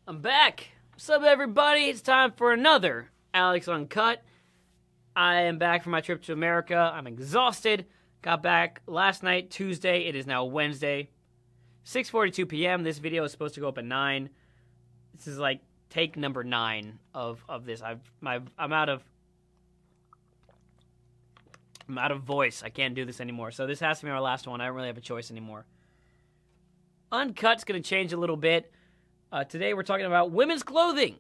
I'm back. What's up, everybody? It's time for another Alex Uncut. I am back from my trip to America. I'm exhausted. Got back last night, Tuesday. It is now Wednesday, 6:42 p.m. This video is supposed to go up at 9. This is like take number 9 of this. I'm out of voice. I can't do this anymore. So this has to be our last one. I don't really have a choice anymore. Uncut's going to change a little bit. Today we're talking about women's clothing,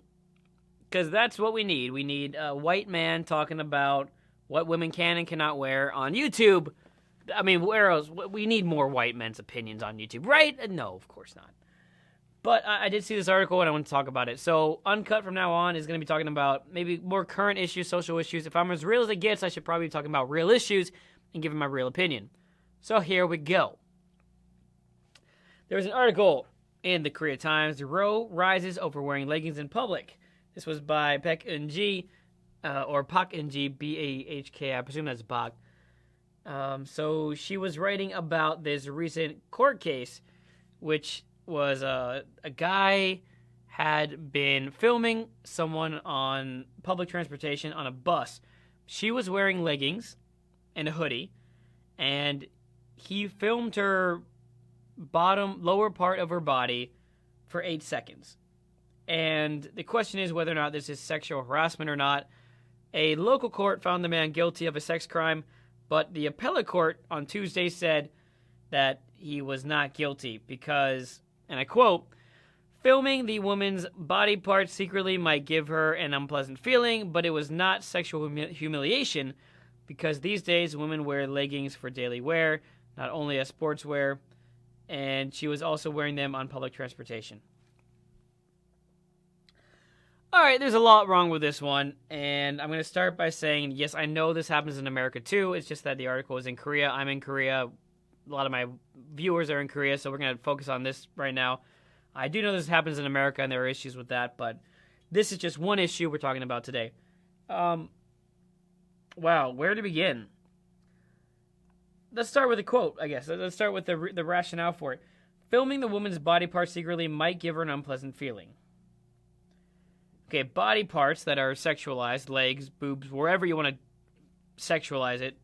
because that's what we need. We need a white man talking about what women can and cannot wear on YouTube. I mean, where else? We need more white men's opinions on YouTube, right? No, of course not. But I did see this article and I want to talk about it. So Uncut from now on is going to be talking about maybe more current issues, social issues. If I'm as real as it gets, I should probably be talking about real issues and giving my real opinion. So here we go. There was an article in the Korea Times. Row rises over wearing leggings in public. This was by Park Eun-ji, or Park Eun-ji, B-A-H-K. I presume that's Bak. So she was writing about this recent court case, which was a guy had been filming someone on public transportation on a bus. She was wearing leggings and a hoodie, and he filmed her lower part of her body for 8 seconds. And the question is whether or not this is sexual harassment or not. A local court found the man guilty of a sex crime, but the appellate court on Tuesday said that he was not guilty because, and I quote, filming the woman's body parts secretly might give her an unpleasant feeling, but it was not sexual humiliation because these days women wear leggings for daily wear, not only as sportswear, and she was also wearing them on public transportation. All right, there's a lot wrong with this one, and I'm going to start by saying, yes, I know this happens in America too. It's just that the article is in Korea. I'm in Korea. A lot of my viewers are in Korea, so we're going to focus on this right now. I do know this happens in America, and there are issues with that, but this is just one issue we're talking about today. Wow, where to begin? Let's start with a quote, I guess. Let's start with the rationale for it. Filming the woman's body parts secretly might give her an unpleasant feeling. Okay, body parts that are sexualized, legs, boobs, wherever you want to sexualize it,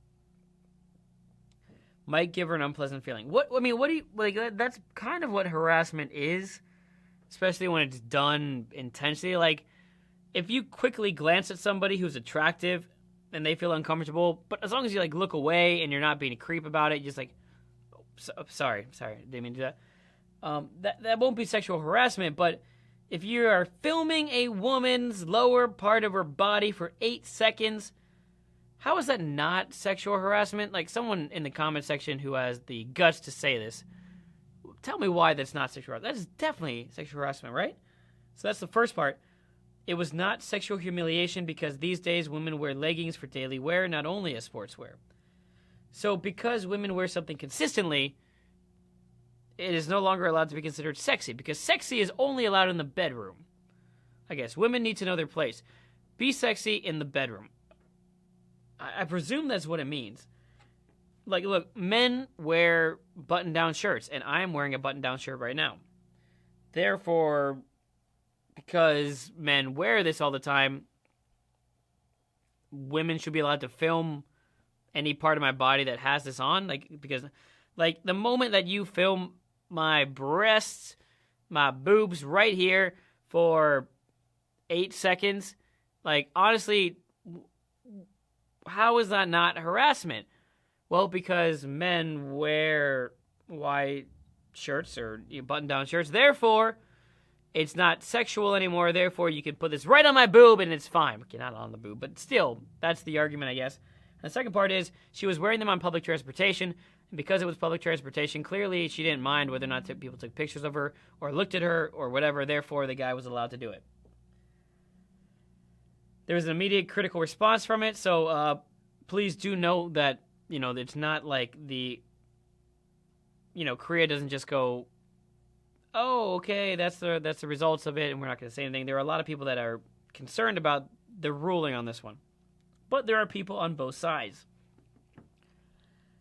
might give her an unpleasant feeling. What do you, like, that's kind of what harassment is, especially when it's done intentionally. Like, if you quickly glance at somebody who's attractive and they feel uncomfortable, but as long as you, like, look away and you're not being a creep about it, you're just like, sorry, didn't mean to do that. That won't be sexual harassment, but if you are filming a woman's lower part of her body for 8 seconds, how is that not sexual harassment? Like, someone in the comment section who has the guts to say this, tell me why that's not sexual harassment. That is definitely sexual harassment, right? So that's the first part. It was not sexual humiliation because these days women wear leggings for daily wear, not only as sportswear. So because women wear something consistently, it is no longer allowed to be considered sexy, because sexy is only allowed in the bedroom. I guess women need to know their place. Be sexy in the bedroom. I presume that's what it means. Like, look, men wear button-down shirts, and I am wearing a button-down shirt right now. Therefore, because men wear this all the time, women should be allowed to film any part of my body that has this on. Like, because, like, the moment that you film my breasts, my boobs right here for 8 seconds, like, honestly, how is that not harassment? Well, because men wear white shirts or button-down shirts, therefore it's not sexual anymore. Therefore, you can put this right on my boob and it's fine. Okay, not on the boob, but still, that's the argument, I guess. And the second part is she was wearing them on public transportation, and because it was public transportation, clearly she didn't mind whether or not people took pictures of her or looked at her or whatever. Therefore, the guy was allowed to do it. There was an immediate critical response from it, so please do note that, you know, it's not like Korea doesn't just go, oh, okay, that's the results of it, and we're not going to say anything. There are a lot of people that are concerned about the ruling on this one. But there are people on both sides.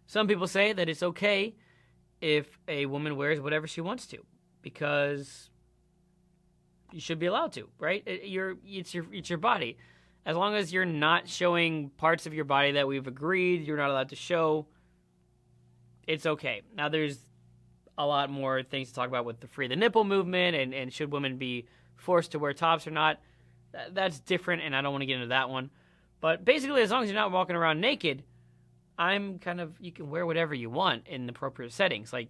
Some people say that it's okay if a woman wears whatever she wants to, because you should be allowed to, right? It's your body. As long as you're not showing parts of your body that we've agreed you're not allowed to show, it's okay. Now, there's a lot more things to talk about with the free the nipple movement and should women be forced to wear tops or not. That's different, and I don't want to get into that one. But basically, as long as you're not walking around naked, you can wear whatever you want in appropriate settings. Like,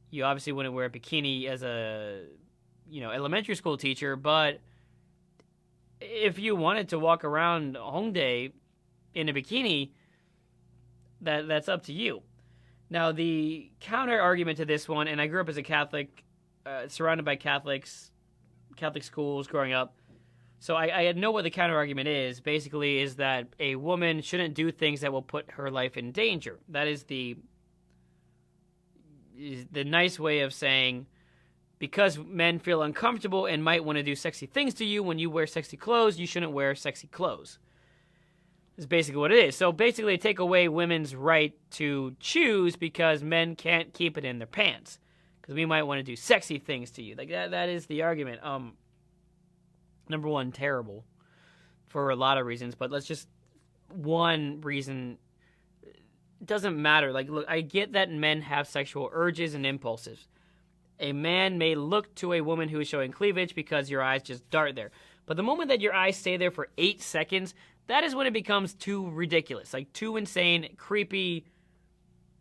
you obviously wouldn't wear a bikini as a, elementary school teacher, but if you wanted to walk around Hongdae in a bikini, that's up to you. Now, the counter argument to this one, and I grew up as a Catholic, surrounded by Catholic schools growing up, so I know what the counter argument is. Basically, is that a woman shouldn't do things that will put her life in danger. That is the nice way of saying, because men feel uncomfortable and might want to do sexy things to you when you wear sexy clothes, you shouldn't wear sexy clothes. Is basically what it is. So basically, take away women's right to choose because men can't keep it in their pants because we might want to do sexy things to you. Like that is the argument. Number one, terrible for a lot of reasons, but let's just one reason. It doesn't matter. Like, look, I get that men have sexual urges and impulses. A man may look to a woman who is showing cleavage because your eyes just dart there. But the moment that your eyes stay there for 8 seconds, that is when it becomes too ridiculous, like too insane, creepy.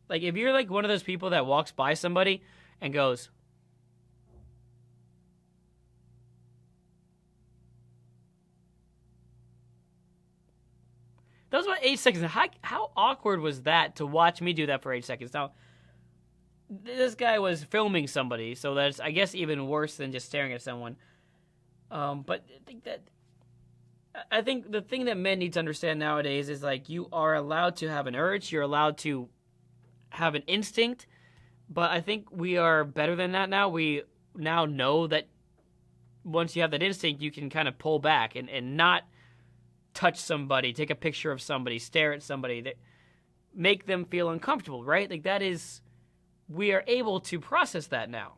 Like, if you're like one of those people that walks by somebody and goes, that was about 8 seconds. How awkward was that to watch me do that for 8 seconds? Now, this guy was filming somebody, so that's, I guess, even worse than just staring at someone. But I think the thing that men need to understand nowadays is, like, you are allowed to have an urge, you're allowed to have an instinct, but I think we are better than that now. We now know that once you have that instinct, you can kind of pull back and not touch somebody, take a picture of somebody, stare at somebody, that make them feel uncomfortable, right? Like, that is, we are able to process that now.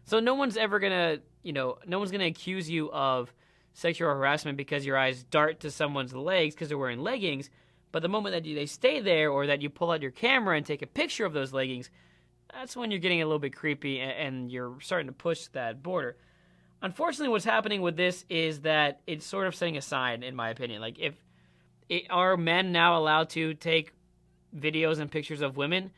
So no one's ever gonna, no one's gonna accuse you of sexual harassment because your eyes dart to someone's legs because they're wearing leggings. But the moment that they stay there, or that you pull out your camera and take a picture of those leggings, that's when you're getting a little bit creepy and you're starting to push that border. Unfortunately, what's happening with this is that it's sort of setting a sign, in my opinion. Like, are men now allowed to take videos and pictures of women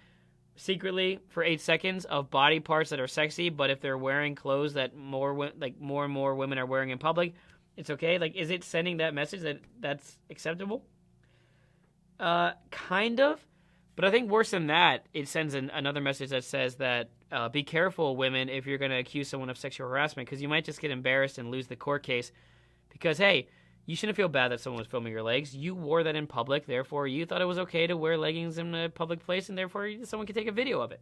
secretly for 8 seconds of body parts that are sexy, but if they're wearing clothes that more and more women are wearing in public, it's okay? Like, is it sending that message that that's acceptable? Kind of. But I think worse than that, it sends another message that says that be careful, women, if you're going to accuse someone of sexual harassment, because you might just get embarrassed and lose the court case. Because, hey, you shouldn't feel bad that someone was filming your legs. You wore that in public, therefore you thought it was okay to wear leggings in a public place, and therefore someone could take a video of it.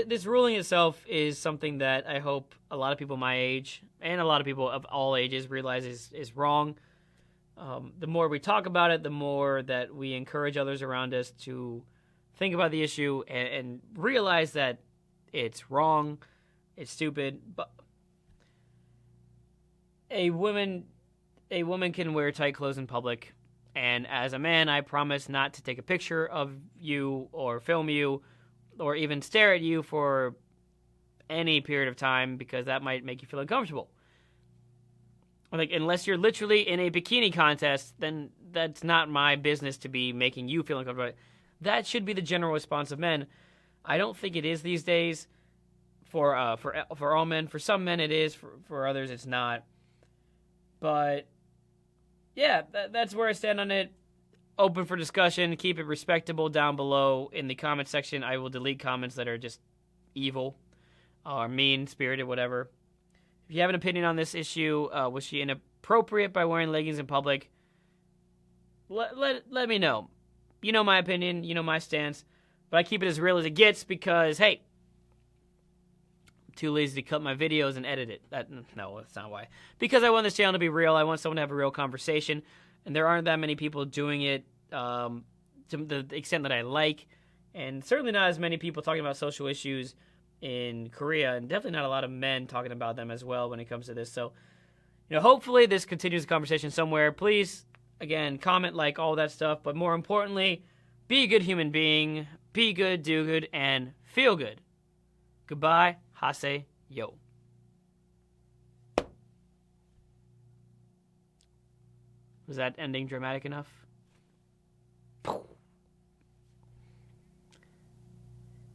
This ruling itself is something that I hope a lot of people my age, and a lot of people of all ages, realize is wrong. The more we talk about it, the more that we encourage others around us to think about the issue and realize that it's wrong, it's stupid. But a woman can wear tight clothes in public, and as a man, I promise not to take a picture of you or film you or even stare at you for any period of time, because that might make you feel uncomfortable. Like, unless you're literally in a bikini contest, then that's not my business to be making you feel uncomfortable. That should be the general response of men. I don't think it is these days for all men. For some men it is, for others it's not. But yeah, that's where I stand on it. Open for discussion. Keep it respectable down below in the comment section. I will delete comments that are just evil or mean-spirited, whatever. If you have an opinion on this issue, was she inappropriate by wearing leggings in public? Let me know. You know my opinion. You know my stance. But I keep it as real as it gets because, hey, I'm too lazy to cut my videos and edit it. No, that's not why. Because I want this channel to be real. I want someone to have a real conversation. And there aren't that many people doing it to the extent that I like. And certainly not as many people talking about social issues in Korea, and definitely not a lot of men talking about them as well when it comes to this. So, hopefully this continues the conversation somewhere. Please, again, comment, like, all that stuff. But more importantly, be a good human being, be good, do good, and feel good. Goodbye. Hase yo. Was that ending dramatic enough?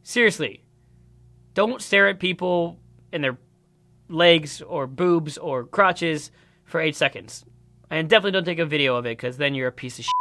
Seriously, don't stare at people in their legs or boobs or crotches for 8 seconds. And definitely don't take a video of it, because then you're a piece of shit.